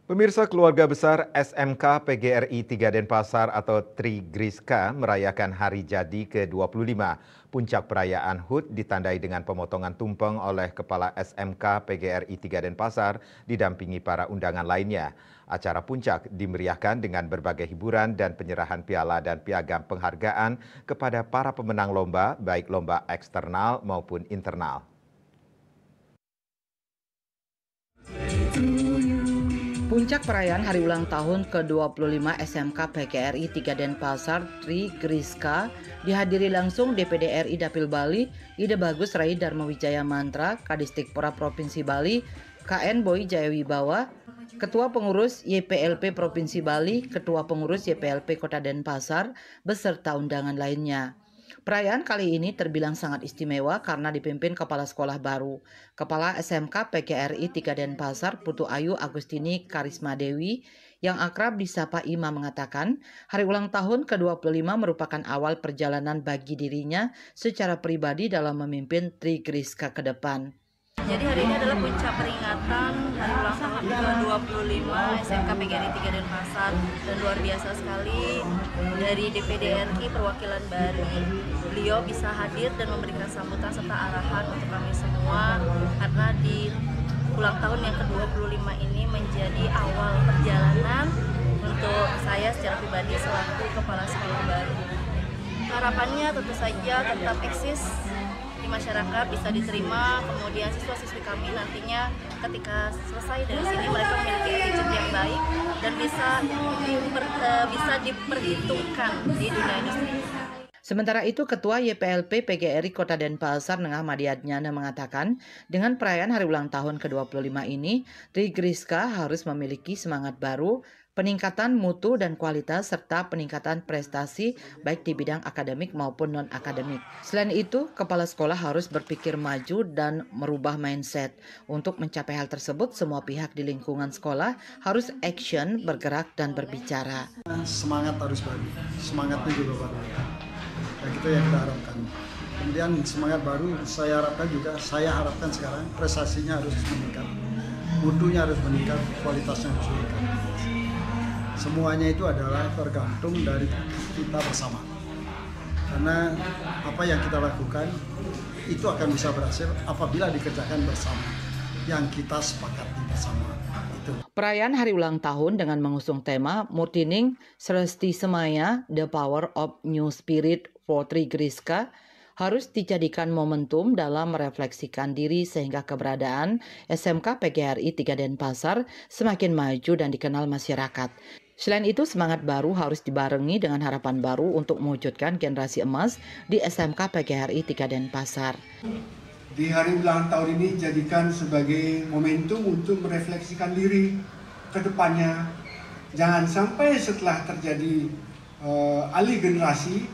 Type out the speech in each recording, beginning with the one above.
Pemirsa, keluarga besar SMK PGRI 3 Denpasar atau Trigriska merayakan hari jadi ke-25. Puncak perayaan HUT ditandai dengan pemotongan tumpeng oleh Kepala SMK PGRI 3 Denpasar didampingi para undangan lainnya. Acara puncak dimeriahkan dengan berbagai hiburan dan penyerahan piala dan piagam penghargaan kepada para pemenang lomba, baik lomba eksternal maupun internal. Puncak perayaan hari ulang tahun ke-25 SMK PGRI 3 Denpasar Trigriska dihadiri langsung DPD RI Dapil Bali, Ide Bagus Rai Dharma Wijaya Mantra, Kadistikpora Provinsi Bali, KN Boy Jayawibawa, Ketua Pengurus YPLP Provinsi Bali, Ketua Pengurus YPLP Kota Denpasar, beserta undangan lainnya. Perayaan kali ini terbilang sangat istimewa karena dipimpin Kepala Sekolah baru. Kepala SMK PGRI 3 Denpasar Putu Ayu Agustini Karisma Dewi yang akrab disapa Ima mengatakan hari ulang tahun ke-25 merupakan awal perjalanan bagi dirinya secara pribadi dalam memimpin Trigriska ke depan. Jadi hari ini adalah puncak peringatan hari ulang tahun ke-25 SMK PGRI 3 Denpasar, dan luar biasa sekali dari DPD RI perwakilan Bali, beliau bisa hadir dan memberikan sambutan serta arahan untuk kami semua karena di ulang tahun yang ke-25 ini menjadi awal perjalanan untuk saya secara pribadi selaku Kepala Sekolah baru. Harapannya tentu saja tetap eksis di masyarakat, bisa diterima, kemudian siswa-siswi kami nantinya ketika selesai dari sini mereka memiliki attitude yang baik dan bisa diperhitungkan di dunia industri. Sementara itu, Ketua YPLP PGRI Kota Denpasar Nengah Madiadnyana mengatakan, dengan perayaan hari ulang tahun ke-25 ini, Trigriska harus memiliki semangat baru, peningkatan mutu dan kualitas, serta peningkatan prestasi baik di bidang akademik maupun non-akademik. Selain itu, kepala sekolah harus berpikir maju dan merubah mindset. Untuk mencapai hal tersebut, semua pihak di lingkungan sekolah harus action, bergerak, dan berbicara. Semangat harus baru, semangatnya juga baru. Dan itu yang kita harapkan. Kemudian semangat baru saya harapkan sekarang prestasinya harus meningkat, mutunya harus meningkat, kualitasnya harus meningkat. Semuanya itu adalah tergantung dari kita bersama. Karena apa yang kita lakukan itu akan bisa berhasil apabila dikerjakan bersama, yang kita sepakati bersama. Perayaan hari ulang tahun dengan mengusung tema Murtining Sresti Semaya, The Power of New Spirit for Trigriska harus dijadikan momentum dalam merefleksikan diri sehingga keberadaan SMK PGRI 3 Denpasar semakin maju dan dikenal masyarakat. Selain itu, semangat baru harus dibarengi dengan harapan baru untuk mewujudkan generasi emas di SMK PGRI 3 Denpasar. Di hari ulang tahun ini jadikan sebagai momentum untuk merefleksikan diri ke depannya. Jangan sampai setelah terjadi alih generasi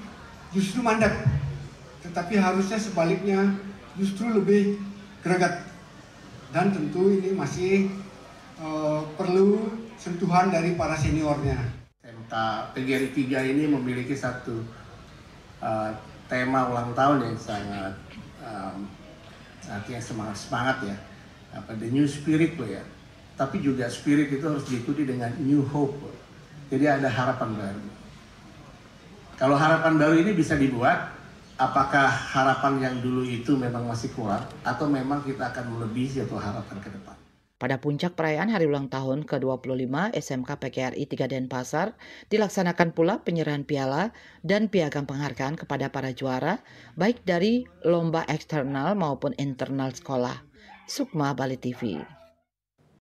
justru mandek, tetapi harusnya sebaliknya justru lebih greget. Dan tentu ini masih perlu sentuhan dari para seniornya. SMK PGRI 3 ini memiliki satu tema ulang tahun yang sangat artinya semangat ya, the new spirit loh ya. Tapi juga spirit itu harus diikuti dengan new hope. Jadi ada harapan baru. Kalau harapan baru ini bisa dibuat, apakah harapan yang dulu itu memang masih kurang atau memang kita akan melebihi atau harapan ke depan? Pada puncak perayaan hari ulang tahun ke-25 SMK PGRI 3 Denpasar dilaksanakan pula penyerahan piala dan piagam penghargaan kepada para juara baik dari lomba eksternal maupun internal sekolah. Sukma, Bali TV.